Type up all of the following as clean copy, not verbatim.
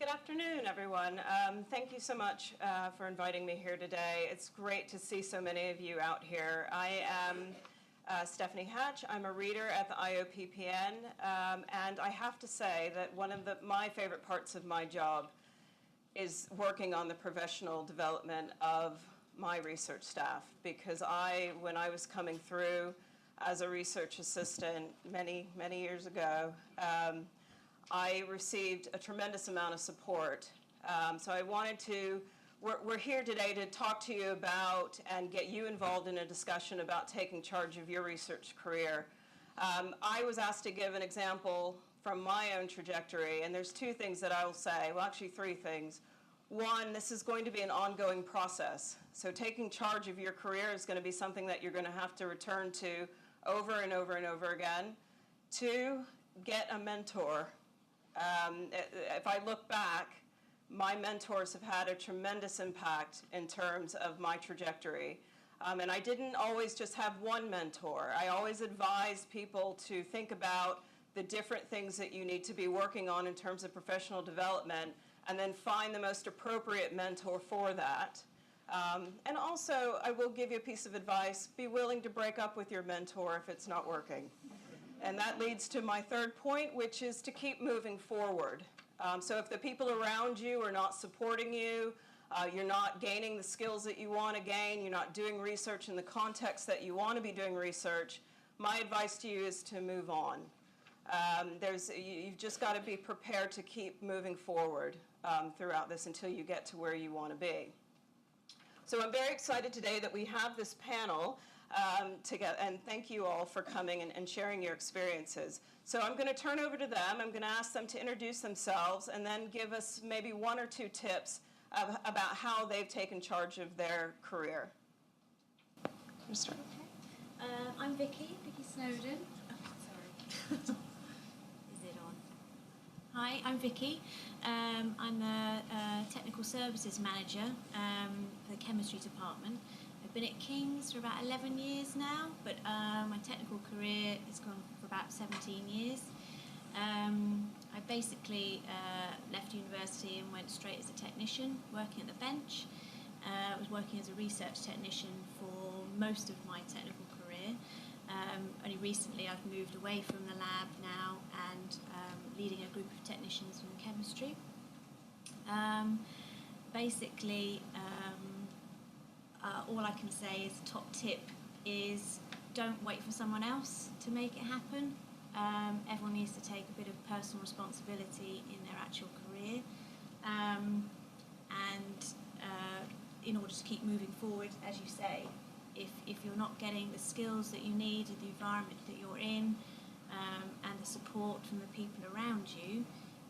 Good afternoon, everyone. Thank you so much for inviting me here today. It's great to see so many of you out here. I am Stephanie Hatch. I'm a reader at the IOPPN, and I have to say that one of my favorite parts of my job is working on the professional development of my research staff, because when I was coming through as a research assistant many years ago, I received a tremendous amount of support. So I wanted to, we're here today to talk to you about and get you involved in a discussion about taking charge of your research career. I was asked to give an example from my own trajectory, and there's two things that I will say, well, actually three things. One, this is going to be an ongoing process. So taking charge of your career is going to be something that you're going to have to return to over and over and over again. Two, get a mentor. If I look back, my mentors have had a tremendous impact in terms of my trajectory. And I didn't always just have one mentor. I always advised people to think about the different things that you need to be working on in terms of professional development, and then find the most appropriate mentor for that. And also, I will give you a piece of advice: be willing to break up with your mentor if it's not working. And that leads to my third point, which is to keep moving forward. So if the people around you are not supporting you, you're not gaining the skills that you want to gain, you're not doing research in the context that you want to be doing research, my advice to you is to move on. You've just got to be prepared to keep moving forward throughout this until you get to where you want to be. So I'm very excited today that we have this panel together, and thank you all for coming and sharing your experiences. So I'm going to turn over to them. I'm going to ask them to introduce themselves and then give us maybe one or two tips about how they've taken charge of their career. Okay. I'm Vicky Snowden. Oh, sorry. Is it on? Hi, I'm Vicky. I'm the Technical Services Manager for the Chemistry Department. I've been at King's for about 11 years now, but my technical career has gone for about 17 years. I basically left university and went straight as a technician, working at the bench. I was working as a research technician for most of my technical career. Only recently I've moved away from the lab now and leading a group of technicians in chemistry. All I can say is top tip is don't wait for someone else to make it happen. Everyone needs to take a bit of personal responsibility in their actual career. In order to keep moving forward, as you say, if you're not getting the skills that you need, the environment that you're in, and the support from the people around you,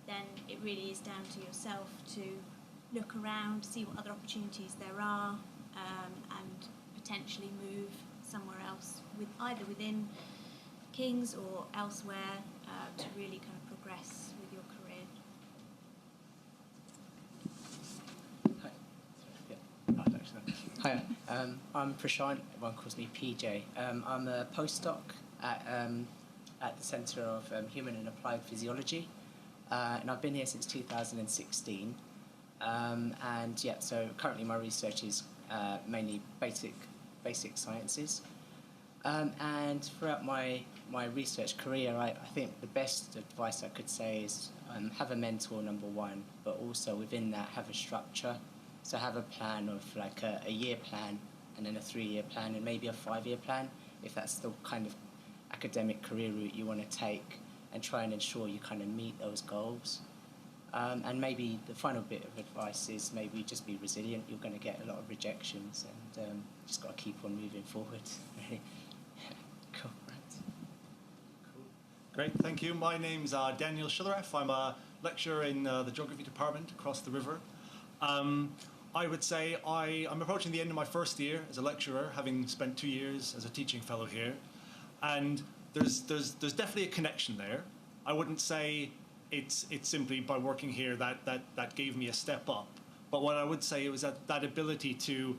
then it really is down to yourself to look around, see what other opportunities there are, and potentially move somewhere else, either within King's or elsewhere, to really kind of progress with your career. Hi, I'm Prashant. Everyone calls me PJ. I'm a postdoc at the Centre of Human and Applied Physiology, and I've been here since 2016. So currently my research is mainly basic sciences. And throughout my research career, I think the best advice I could say is have a mentor, number one, but also within that have a structure. So have a plan of like a year plan, and then a 3-year plan, and maybe a 5-year plan, if that's the kind of academic career route you want to take, and try and ensure you kind of meet those goals. And maybe the final bit of advice is maybe just be resilient. You're going to get a lot of rejections, and just got to keep on moving forward. Cool. Right. Cool. Great, thank you. My name's Daniel Shilleref. I'm a lecturer in the geography department across the river. I would say I'm approaching the end of my first year as a lecturer, having spent 2 years as a teaching fellow here, and there's definitely a connection there. I wouldn't say it's simply by working here that gave me a step up, but what I would say was that ability to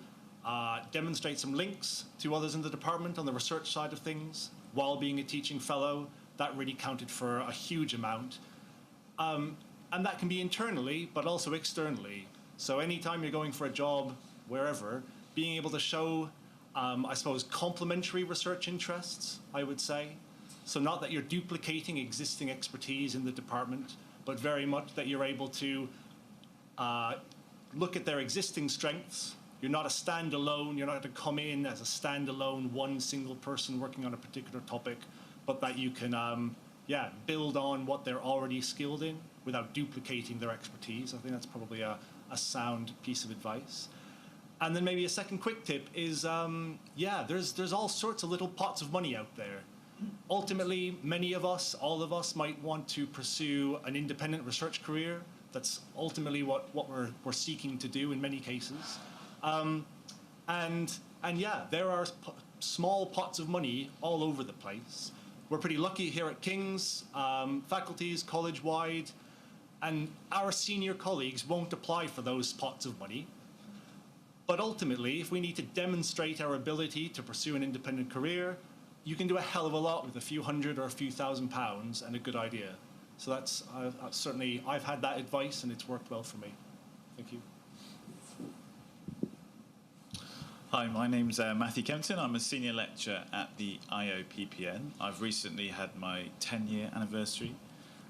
demonstrate some links to others in the department on the research side of things while being a teaching fellow, that really counted for a huge amount. And that can be internally, but also externally. So anytime you're going for a job, wherever, being able to show, I suppose, complementary research interests, I would say. So not that you're duplicating existing expertise in the department, but very much that you're able to look at their existing strengths. You're not a standalone, you're not going to come in as a standalone, one single person working on a particular topic, but that you can build on what they're already skilled in without duplicating their expertise. I think that's probably a sound piece of advice. And then maybe a second quick tip is, there's all sorts of little pots of money out there. Ultimately, many of us, all of us, might want to pursue an independent research career. That's ultimately what we're seeking to do in many cases. There are small pots of money all over the place. We're pretty lucky here at King's, faculties, college-wide, and our senior colleagues won't apply for those pots of money. But ultimately, if we need to demonstrate our ability to pursue an independent career, you can do a hell of a lot with a few hundred or a few £1,000s and a good idea. So that's certainly, I've had that advice and it's worked well for me. Thank you. Hi, my name's Matthew Kempton. I'm a senior lecturer at the IOPPN. I've recently had my 10-year anniversary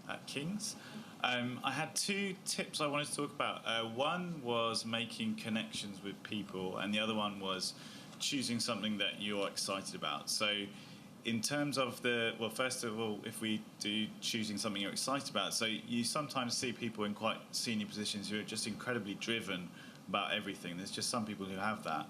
at King's. I had two tips I wanted to talk about. One was making connections with people, and the other one was choosing something that you're excited about. So in terms of first of all, if we do choosing something you're excited about, so you sometimes see people in quite senior positions who are just incredibly driven about everything. There's just some people who have that.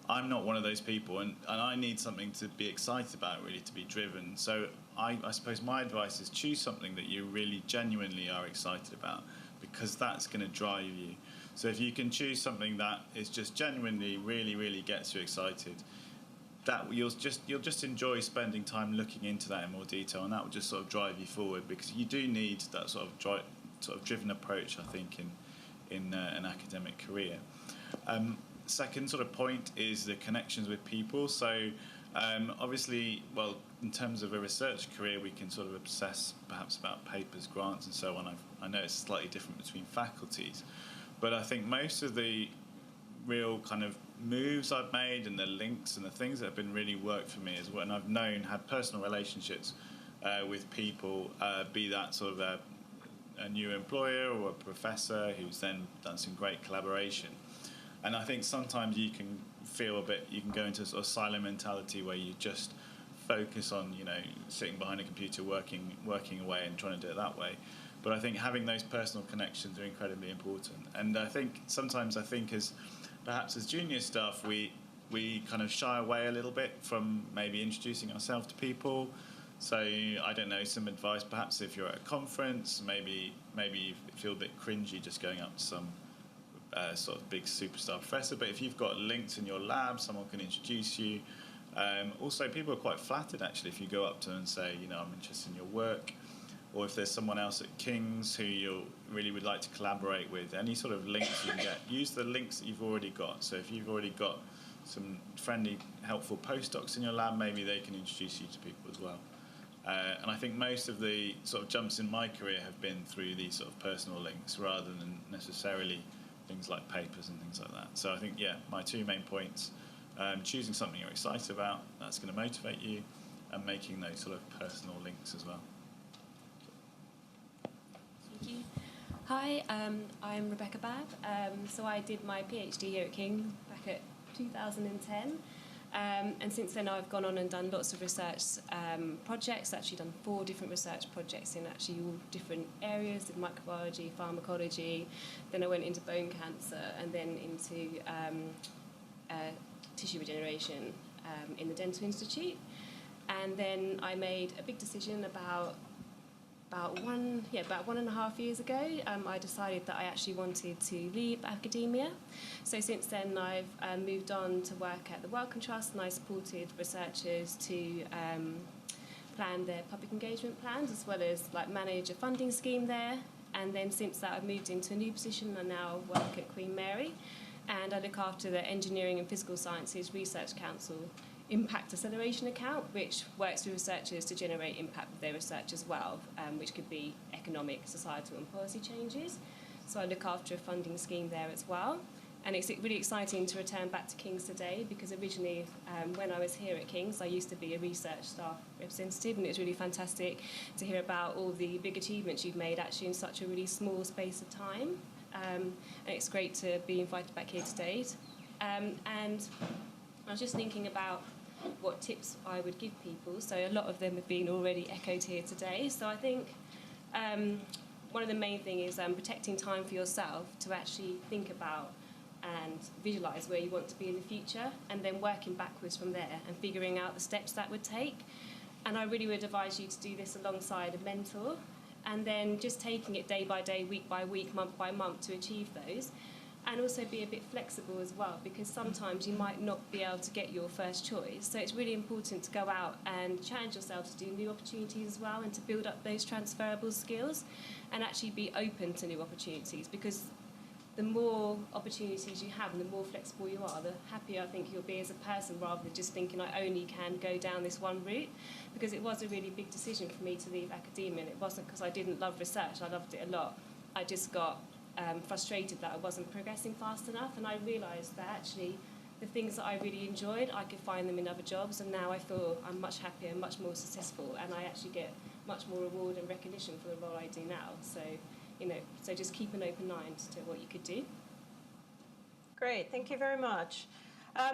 I'm not one of those people, and I need something to be excited about, really, to be driven. So I suppose my advice is choose something that you really genuinely are excited about, because that's going to drive you. So if you can choose something that is just genuinely really, really gets you excited, that you'll just enjoy spending time looking into that in more detail, and that will just sort of drive you forward, because you do need that sort of driven approach, I think, in an academic career. Second sort of point is the connections with people. So obviously, well, in terms of a research career, we can sort of obsess perhaps about papers, grants, and so on. I know it's slightly different between faculties, but I think most of the real kind of moves I've made and the links and the things that have been really worked for me is when I've had personal relationships with people, be that sort of a new employer or a professor who's then done some great collaboration. And I think sometimes you can go into a sort of silo mentality where you just focus on, sitting behind a computer, working away and trying to do it that way. But I think having those personal connections are incredibly important. And I think sometimes as junior staff, we kind of shy away a little bit from maybe introducing ourselves to people. So I don't know, some advice perhaps if you're at a conference, maybe you feel a bit cringy just going up to some sort of big superstar professor, but if you've got links in your lab, someone can introduce you. Also, people are quite flattered actually if you go up to them and say, I'm interested in your work, or if there's someone else at King's who you really would like to collaborate with, any sort of links you can get, use the links that you've already got. So if you've already got some friendly, helpful postdocs in your lab, maybe they can introduce you to people as well. And I think most of the sort of jumps in my career have been through these sort of personal links rather than necessarily things like papers and things like that. So I think, my two main points, choosing something you're excited about, that's going to motivate you, and making those sort of personal links as well. Thank you. Hi, I'm Rebecca Babb. So I did my PhD here at King back at 2010. And since then I've gone on and done lots of research projects, actually done 4 different research projects in actually all different areas, did microbiology, pharmacology, then I went into bone cancer and then into tissue regeneration in the Dental Institute. And then I made a big decision about 1.5 years ago, I decided that I actually wanted to leave academia. So since then, I've moved on to work at the Wellcome Trust, and I supported researchers to plan their public engagement plans, as well as manage a funding scheme there. And then since that, I've moved into a new position. I now work at Queen Mary, and I look after the Engineering and Physical Sciences Research Council impact acceleration account, which works with researchers to generate impact with their research as well, which could be economic, societal and policy changes. So I look after a funding scheme there as well. And it's really exciting to return back to King's today, because originally when I was here at King's, I used to be a research staff representative, and it was really fantastic to hear about all the big achievements you've made actually in such a really small space of time. And it's great to be invited back here today. And I was just thinking about what tips I would give people. So a lot of them have been already echoed here today. So I think one of the main things is protecting time for yourself to actually think about and visualise where you want to be in the future, and then working backwards from there and figuring out the steps that would take. And I really would advise you to do this alongside a mentor, and then just taking it day by day, week by week, month by month to achieve those. And also be a bit flexible as well, because sometimes you might not be able to get your first choice. So it's really important to go out and challenge yourself to do new opportunities as well, and to build up those transferable skills and actually be open to new opportunities, because the more opportunities you have and the more flexible you are, the happier I think you'll be as a person, rather than just thinking I only can go down this one route. Because it was a really big decision for me to leave academia, and it wasn't because I didn't love research, I loved it a lot. I just got frustrated that I wasn't progressing fast enough, and I realised that actually the things that I really enjoyed, I could find them in other jobs, and now I feel I'm much happier and much more successful, and I actually get much more reward and recognition for the role I do now. So, so just keep an open mind to what you could do. Great, thank you very much.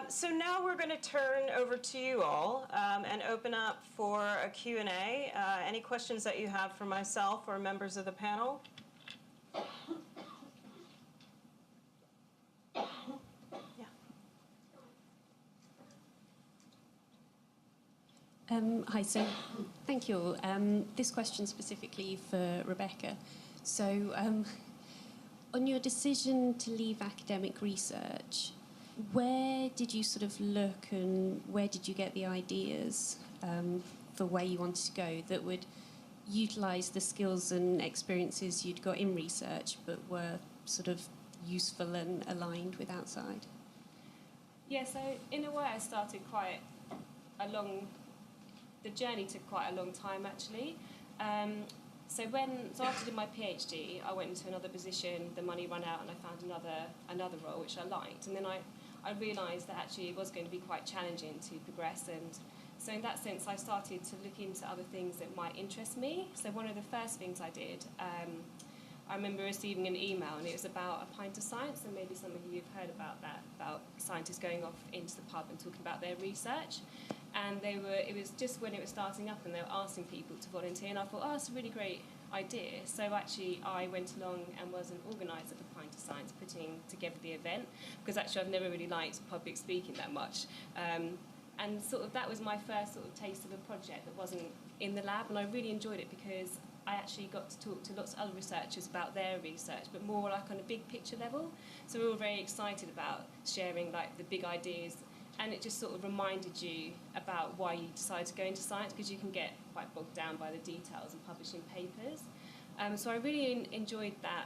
So now we're going to turn over to you all and open up for a Q&A. Any questions that you have for myself or members of the panel? Hi, so thank you. This question specifically for Rebecca. So on your decision to leave academic research, where did you sort of look, and where did you get the ideas for where you wanted to go that would utilise the skills and experiences you'd got in research but were sort of useful and aligned with outside? Yeah, so in a way I started quite the journey took quite a long time actually. So after doing my PhD, I went into another position, the money ran out, and I found another role which I liked. And then I realised that actually it was going to be quite challenging to progress, and so in that sense I started to look into other things that might interest me. So one of the first things I did, I remember receiving an email, and it was about a pint of science, and maybe some of you have heard about that, about scientists going off into the pub and talking about their research. And it was just when it was starting up, and they were asking people to volunteer, and I thought, oh, that's a really great idea. So actually I went along and was an organiser of the Pint of Science, putting together the event, because actually I've never really liked public speaking that much. And sort of that was my first sort of taste of a project that wasn't in the lab, and I really enjoyed it because I actually got to talk to lots of other researchers about their research, but more like on a big picture level. So we were all very excited about sharing like the big ideas, and it just sort of reminded you about why you decided to go into science, because you can get quite bogged down by the details and publishing papers. So I really enjoyed that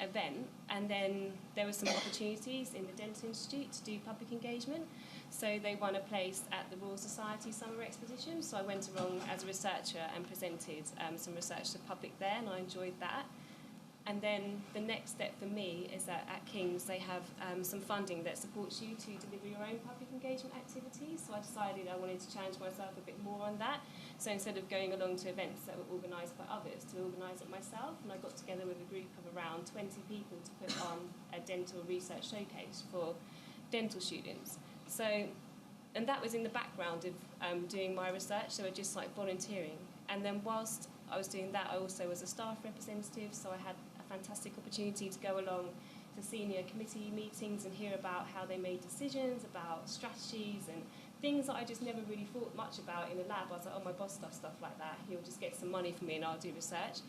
event, and then there were some opportunities in the Dental Institute to do public engagement. So they won a place at the Royal Society Summer Exposition, so I went along as a researcher and presented some research to the public there, and I enjoyed that. And then the next step for me is that at King's they have some funding that supports you to deliver your own public engagement activities. So I decided I wanted to challenge myself a bit more on that. So instead of going along to events that were organised by others, to organise it myself. And I got together with a group of around 20 people to put on a dental research showcase for dental students. So, and that was in the background of doing my research, so just like volunteering. And then whilst I was doing that, I also was a staff representative, so I had a fantastic opportunity to go along to senior committee meetings and hear about how they made decisions, about strategies and things that I just never really thought much about in a lab. I was like, oh, my boss does stuff like that. He'll just get some money from me and I'll do research.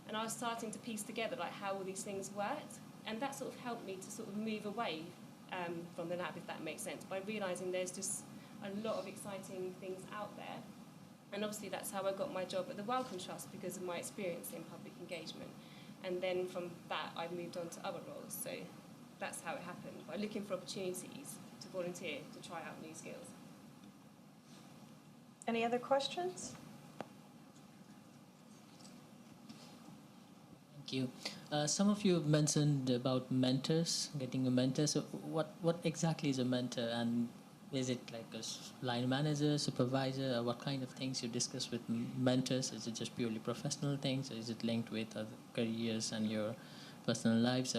And I was starting to piece together like how all these things worked, and that sort of helped me to sort of move away from the lab, if that makes sense, by realising there's just a lot of exciting things out there. And obviously that's how I got my job at the Wellcome Trust, because of my experience in public engagement. And then from that I moved on to other roles, so that's how it happened, by looking for opportunities to volunteer, to try out new skills. Any other questions? Thank you. Some of you have mentioned about mentors, getting a mentor. So what exactly is a mentor, and is it like a line manager, supervisor, or what kind of things you discuss with mentors? Is it just purely professional things, or is it linked with other careers and your personal lives?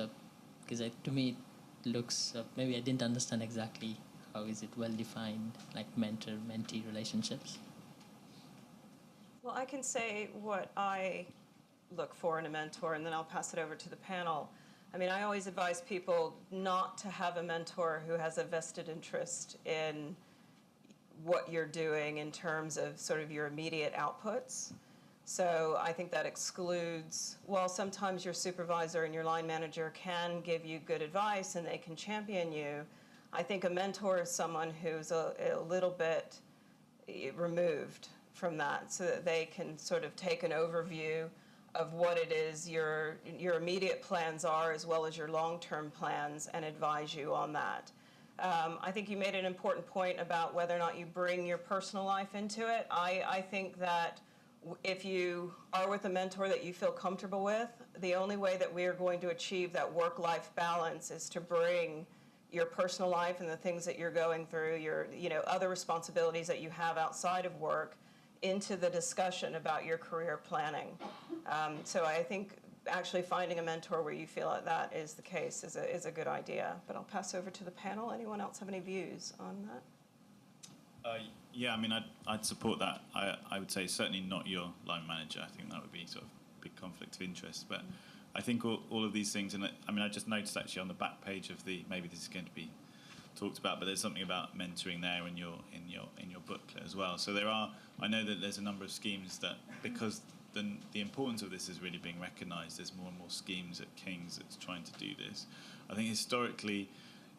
Because to me, it looks, maybe I didn't understand exactly how is it well defined, like mentor-mentee relationships. Well, I can say what I look for in a mentor, and then I'll pass it over to the panel. I mean, I always advise people not to have a mentor who has a vested interest in what you're doing in terms of sort of your immediate outputs. So I think that excludes, while sometimes your supervisor and your line manager can give you good advice and they can champion you, I think a mentor is someone who's a little bit removed from that, so that they can sort of take an overview of what it is your immediate plans are, as well as your long-term plans, and advise you on that. I think you made an important point about whether or not you bring your personal life into it. I think that if you are with a mentor that you feel comfortable with, the only way that we are going to achieve that work-life balance is to bring your personal life and the things that you're going through, your other responsibilities that you have outside of work, into the discussion about your career planning. So I think actually finding a mentor where you feel like that is the case is a good idea. But I'll pass over to the panel. Anyone else have any views on that? Yeah, I mean, I'd support that. I would say certainly not your line manager. I think that would be sort of a big conflict of interest. But I think all of these things, and I mean, I just noticed actually on the back page of maybe this is going to be talked about, but there's something about mentoring there in your booklet as well. So I know that there's a number of schemes that, because the importance of this is really being recognised, there's more and more schemes at King's that's trying to do this. I think historically,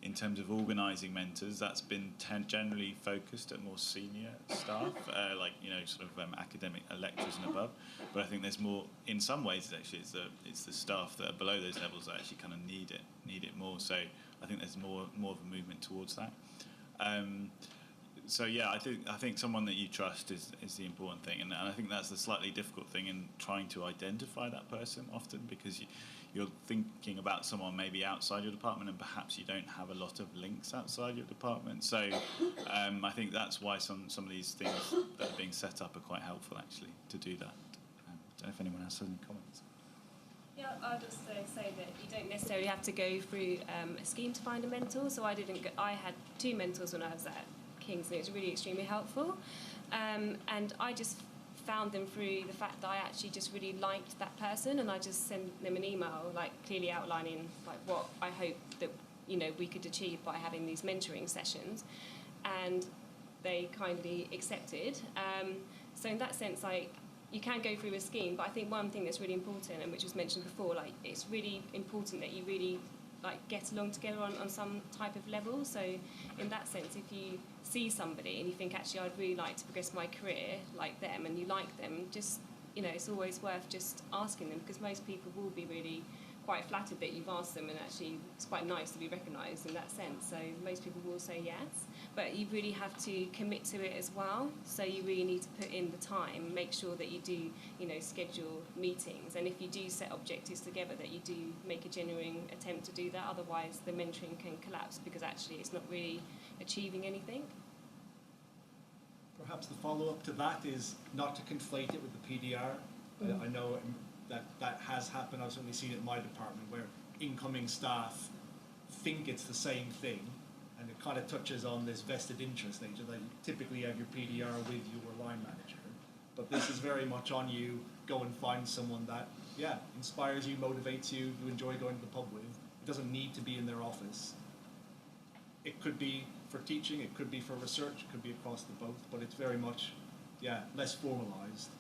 in terms of organising mentors, that's been generally focused at more senior staff, like sort of academic lecturers and above. But I think there's more. In some ways, actually, it's the staff that are below those levels that actually kind of need it more. So I think there's more of a movement towards that. So yeah, I think someone that you trust is the important thing, and I think that's the slightly difficult thing in trying to identify that person often, because you're thinking about someone maybe outside your department, and perhaps you don't have a lot of links outside your department. So I think that's why some of these things that are being set up are quite helpful actually to do that. I don't know if anyone else has any comments. Yeah, I'll just say that you don't necessarily have to go through a scheme to find a mentor. So I had 2 mentors when I was at King's, and it was really extremely helpful. And I just found them through the fact that I actually just really liked that person, and I just sent them an email, like clearly outlining like what I hope that we could achieve by having these mentoring sessions, and they kindly accepted. So in that sense, like, you can go through a scheme, but I think one thing that's really important, and which was mentioned before, like, it's really important that you really get along together on some type of level. So in that sense, if you see somebody and you think, actually, I'd really like to progress my career like them, and you like them, just it's always worth just asking them, because most people will be really quite flattered that you've asked them, and actually it's quite nice to be recognised in that sense. So most people will say yes, but you really have to commit to it as well. So you really need to put in the time, make sure that you do schedule meetings, and if you do set objectives together, that you do make a genuine attempt to do that. Otherwise the mentoring can collapse, because actually it's not really achieving anything. Perhaps the follow-up to that is not to conflate it with the PDR. I know that has happened. I've certainly seen it in my department, where incoming staff think it's the same thing, and it kind of touches on this vested interest nature that you typically have your PDR with your line manager. But this is very much on you. Go and find someone that, inspires you, motivates you, you enjoy going to the pub with. It doesn't need to be in their office. It could be for teaching, it could be for research, it could be across the both, but it's very much, less formalized.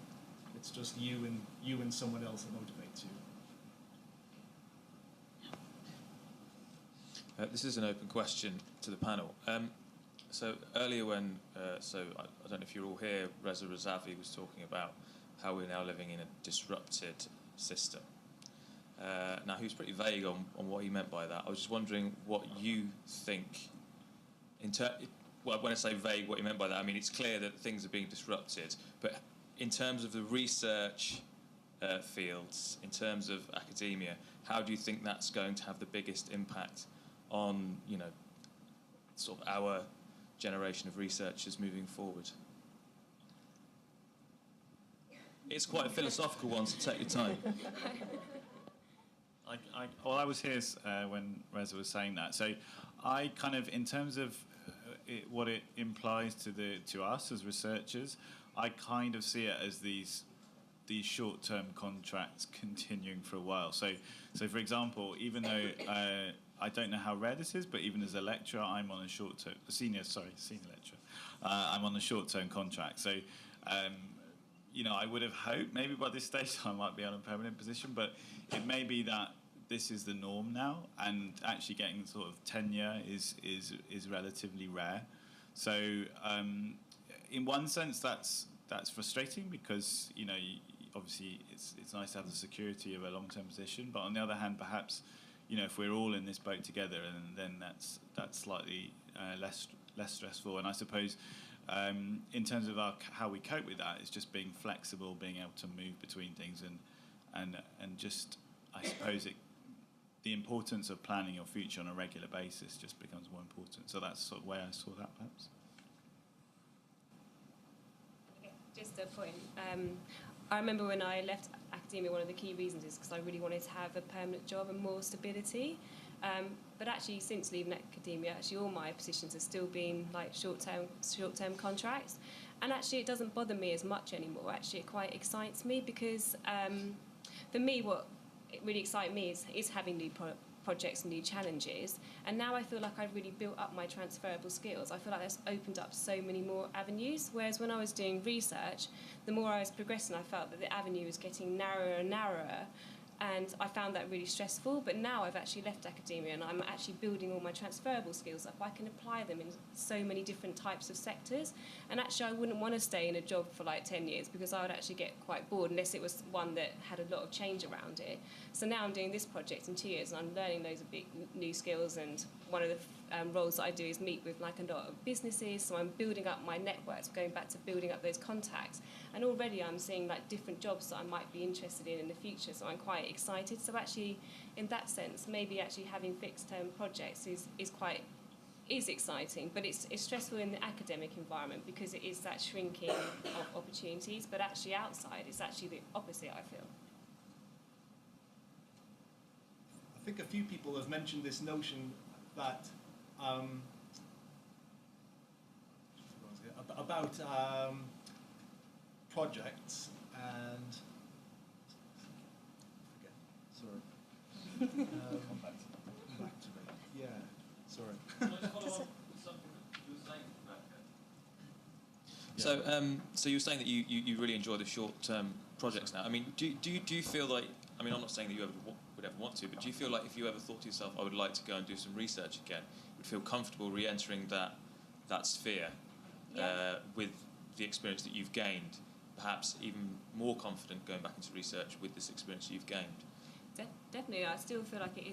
It's just you and someone else that motivates you. This is an open question to the panel. So earlier when, I don't know if you're all here, Reza Razavi was talking about how we're now living in a disrupted system. Now, he was pretty vague on what he meant by that. I was just wondering what you think, well, when I say vague, what you meant by that, I mean, it's clear that things are being disrupted, but in terms of the research fields, in terms of academia, how do you think that's going to have the biggest impact on, you know, sort of our generation of researchers moving forward? It's quite a philosophical one, so take your time. Well, I was here when Reza was saying that. So I kind of, in terms of what it implies to us as researchers, I kind of see it as these short-term contracts continuing for a while. So for example, even though I don't know how rare this is, but even as a lecturer, I'm on a senior lecturer. I'm on a short-term contract. So you know, I would have hoped maybe by this stage I might be on a permanent position, but it may be that this is the norm now, and actually getting sort of tenure is relatively rare. So in one sense, that's frustrating because, you know, obviously it's nice to have the security of a long-term position, but on the other hand, perhaps, you know, if we're all in this boat together, and then that's slightly less stressful. And I suppose in terms of how we cope with that, it's just being flexible, being able to move between things, and just, I suppose the importance of planning your future on a regular basis just becomes more important. So that's sort of where I saw that, perhaps. Just a point. I remember when I left academia, one of the key reasons is because I really wanted to have a permanent job and more stability. But actually, since leaving academia, actually all my positions have still been like short-term contracts, and actually it doesn't bother me as much anymore. Actually, it quite excites me because for me, what really excites me is having new projects and new challenges. And now I feel like I've really built up my transferable skills. I feel like that's opened up so many more avenues. Whereas when I was doing research, the more I was progressing, I felt that the avenue was getting narrower and narrower. And I found that really stressful. But now I've actually left academia and I'm actually building all my transferable skills up. I can apply them in so many different types of sectors. And actually I wouldn't want to stay in a job for like 10 years because I would actually get quite bored unless it was one that had a lot of change around it. So now I'm doing this project in 2 years and I'm learning loads of big new skills. And one of the roles that I do is meet with like a lot of businesses. So I'm building up my networks, going back to building up those contacts. And already I'm seeing like different jobs that I might be interested in the future. So I'm quite excited. So actually, in that sense, maybe actually having fixed-term projects is exciting, but it's stressful in the academic environment because it is that shrinking of opportunities. But actually, outside, it's actually the opposite, I feel. I think a few people have mentioned this notion that about projects and come back to me. Yeah, sorry. So you were saying that you really enjoy the short-term projects now. I mean, do you feel like, I mean, I'm not saying that you would ever want to, but do you feel like if you ever thought to yourself, I would like to go and do some research again, you would feel comfortable re-entering that sphere with the experience that you've gained, perhaps even more confident going back into research with this experience you've gained? Definitely, I still feel like it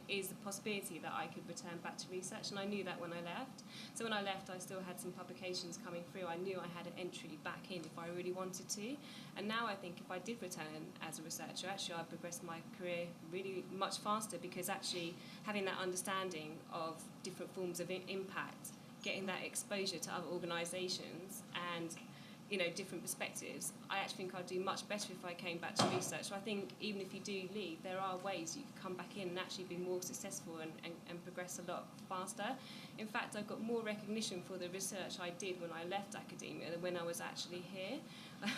is a possibility that I could return back to research, and I knew that when I left. So when I left, I still had some publications coming through. I knew I had an entry back in if I really wanted to. And now I think if I did return as a researcher, actually I'd progress my career really much faster because actually having that understanding of different forms of impact, getting that exposure to other organisations and different perspectives, I actually think I'd do much better if I came back to research. So I think even if you do leave, there are ways you can come back in and actually be more successful and progress a lot faster. In fact, I got more recognition for the research I did when I left academia than when I was actually here.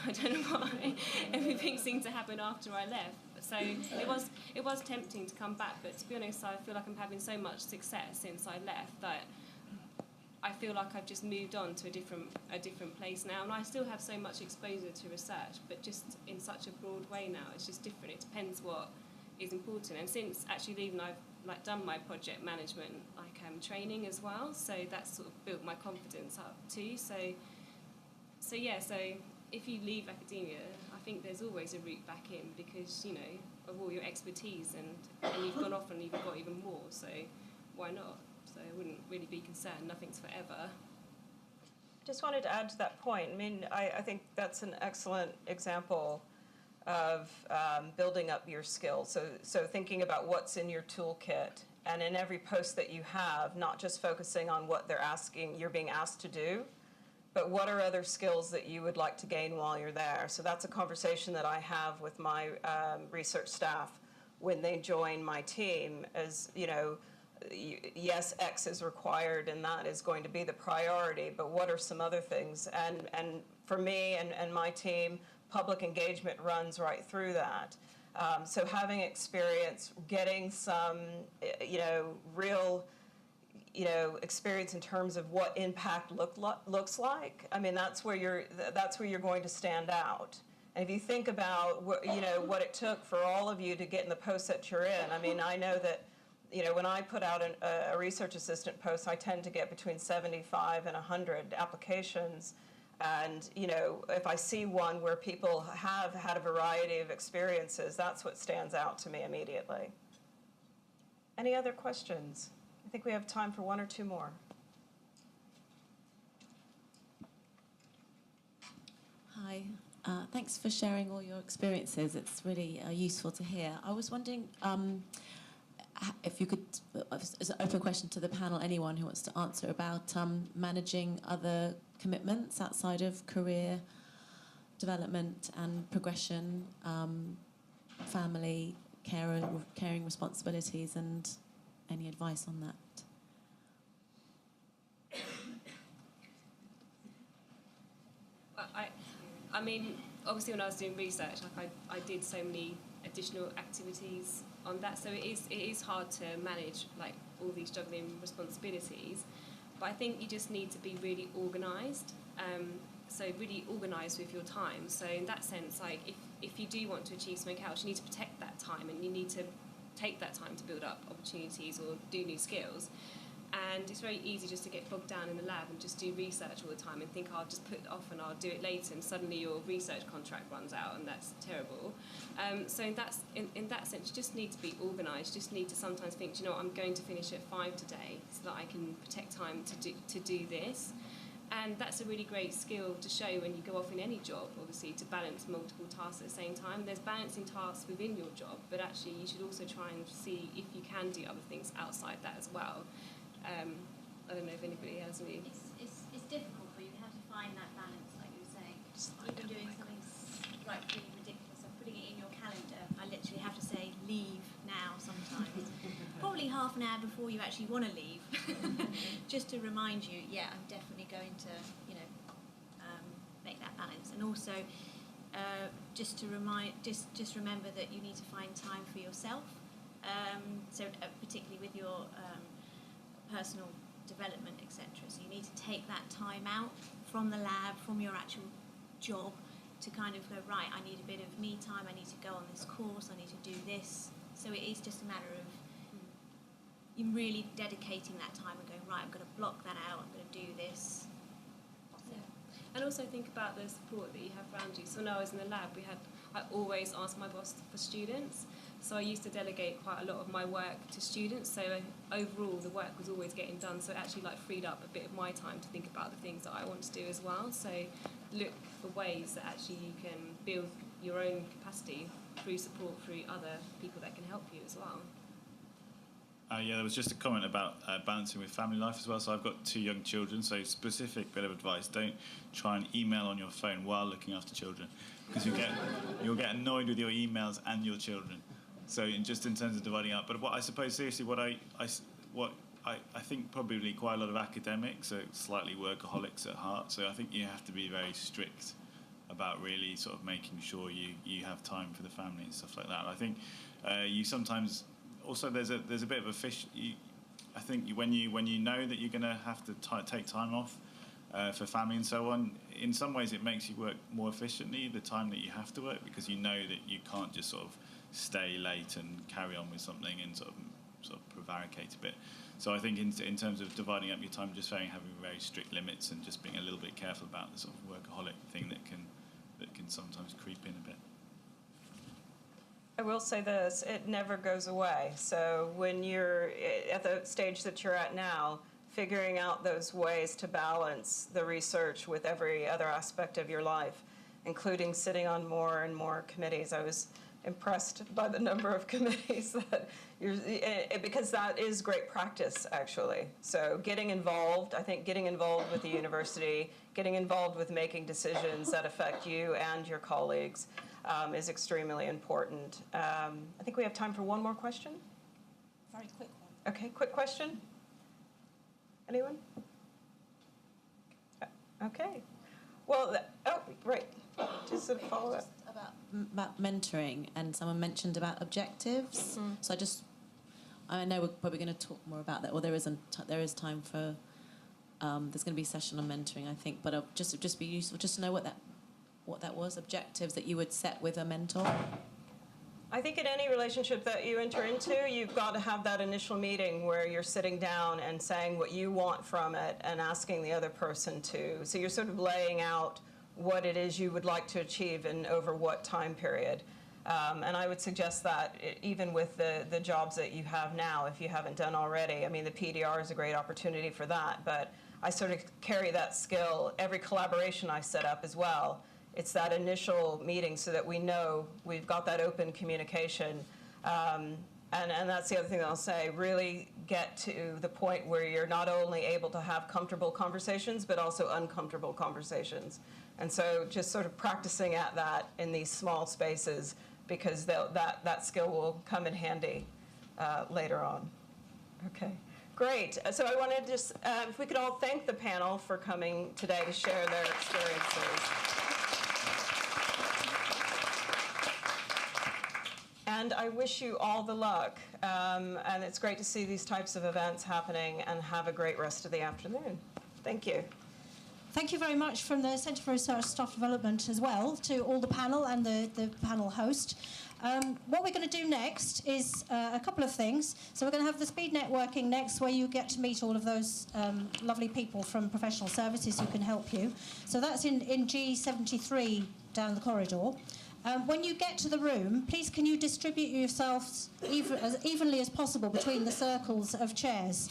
I don't know why. Everything seemed to happen after I left. So it was tempting to come back, but to be honest, I feel like I'm having so much success since I left that I feel like I've just moved on to a different place now, and I still have so much exposure to research, but just in such a broad way now. It's just different. It depends what is important. And since actually leaving, I've done my project management training as well, so that's sort of built my confidence up too. So if you leave academia, I think there's always a route back in because of all your expertise, and you've gone off and you've got even more. So why not? So I wouldn't really be concerned. Nothing's forever. Just wanted to add to that point. I mean, I think that's an excellent example of building up your skills. So thinking about what's in your toolkit, and in every post that you have, not just focusing on what you're being asked to do, but what are other skills that you would like to gain while you're there? So that's a conversation that I have with my research staff when they join my team. As you know, yes, X is required, and that is going to be the priority. But what are some other things? And for me and my team, public engagement runs right through that. So having experience, getting some, real, experience in terms of what impact looks like. I mean, that's where you're going to stand out. And if you think about what it took for all of you to get in the post that you're in, I mean, I know that, when I put out a research assistant post, I tend to get between 75 and 100 applications. And, if I see one where people have had a variety of experiences, that's what stands out to me immediately. Any other questions? I think we have time for one or two more. Hi. Thanks for sharing all your experiences. It's really useful to hear. I was wondering if you could, as an open question to the panel, anyone who wants to answer about managing other commitments outside of career development and progression, family, caring responsibilities, and any advice on that? I mean, obviously when I was doing research, I did so many additional activities on that, so it is hard to manage all these juggling responsibilities. But I think you just need to be really organised. So really organised with your time. So in that sense, if you do want to achieve something else, you need to protect that time, and you need to take that time to build up opportunities or do new skills. And it's very easy just to get bogged down in the lab and just do research all the time and think I'll just put it off and I'll do it later, and suddenly your research contract runs out, and that's terrible. So in that sense, you just need to be organised. You just need to sometimes think, I'm going to finish at 5 today so that I can protect time to do this. And that's a really great skill to show when you go off in any job, obviously, to balance multiple tasks at the same time. There's balancing tasks within your job, but actually you should also try and see if you can do other things outside that as well. I don't know if anybody has any... It's difficult, but you have to find that balance, like you were saying. Even doing something really ridiculous, or putting it in your calendar, I literally have to say, leave now sometimes. Probably half an hour before you actually want to leave, just to remind you, I'm definitely going to, make that balance. And also, just remember that you need to find time for yourself. Particularly with your personal development, etc. So you need to take that time out from the lab, from your actual job, to kind of go, right, I need a bit of me time, I need to go on this course, I need to do this. So it is just a matter of you really dedicating that time and going, right, I'm going to block that out, I'm going to do this. Yeah. And also think about the support that you have around you. So when I was in the lab, I always asked my boss for students. So I used to delegate quite a lot of my work to students. So overall, the work was always getting done. So it actually freed up a bit of my time to think about the things that I want to do as well. So look for ways that actually you can build your own capacity through support through other people that can help you as well. There was just a comment about balancing with family life as well. So I've got 2 young children, so specific bit of advice: don't try and email on your phone while looking after children, because you'll get annoyed with your emails and your children. So just in terms of dividing up, but what I suppose seriously, what I think probably quite a lot of academics are slightly workaholics at heart. So I think you have to be very strict about really sort of making sure you have time for the family and stuff like that. I think you sometimes also there's a bit of a fish. I think when you know that you're going to have to take time off for family and so on, in some ways it makes you work more efficiently the time that you have to work, because you know that you can't just sort of stay late and carry on with something and sort of prevaricate a bit. So I think in terms of dividing up your time, just having very strict limits and just being a little bit careful about the sort of workaholic thing that can sometimes creep in a bit. I will say this, it never goes away. So when you're at the stage that you're at now, figuring out those ways to balance the research with every other aspect of your life, including sitting on more and more committees. I was impressed by the number of committees that because that is great practice, actually. So getting involved, I think getting involved with the university, getting involved with making decisions that affect you and your colleagues is extremely important. I think we have time for one more question. Very quick one. Okay, quick question. Anyone? Okay. Well, right. Just a follow-up. About mentoring, and someone mentioned about objectives. So I know we're probably going to talk more about that, or there is time for, there's going to be a session on mentoring, I think, but just be useful just to know what that was, objectives that you would set with a mentor. I think in any relationship that you enter into, you've got to have that initial meeting where you're sitting down and saying what you want from it and asking the other person to. So you're sort of laying out what it is you would like to achieve and over what time period. And I would suggest that even with the jobs that you have now, if you haven't done already. I mean, the PDR is a great opportunity for that, but I sort of carry that skill every collaboration I set up as well. It's that initial meeting so that we know we've got that open communication. And that's the other thing that I'll say, really get to the point where you're not only able to have comfortable conversations, but also uncomfortable conversations. And so just sort of practicing at that in these small spaces, because that skill will come in handy later on. Okay, great. So I wanted to just, if we could all thank the panel for coming today to share their experiences. And I wish you all the luck. And it's great to see these types of events happening, and have a great rest of the afternoon. Thank you. Thank you very much from the Centre for Research Staff Development as well to all the panel and the panel host. What we're going to do next is a couple of things. So we're going to have the speed networking next, where you get to meet all of those lovely people from professional services who can help you. So that's in G73 down the corridor. When you get to the room, please can you distribute yourselves as evenly as possible between the circles of chairs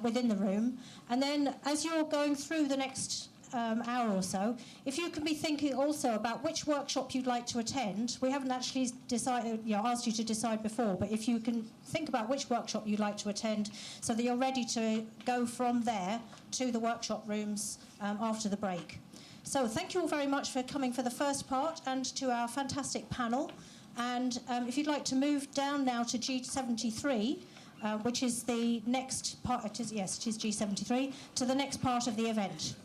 within the room. And then as you're going through the next hour or so, if you can be thinking also about which workshop you'd like to attend. We haven't actually decided, asked you to decide before, but if you can think about which workshop you'd like to attend so that you're ready to go from there to the workshop rooms after the break. So thank you all very much for coming for the first part, and to our fantastic panel. And if you'd like to move down now to G73, which is the next part, it is G73, to the next part of the event.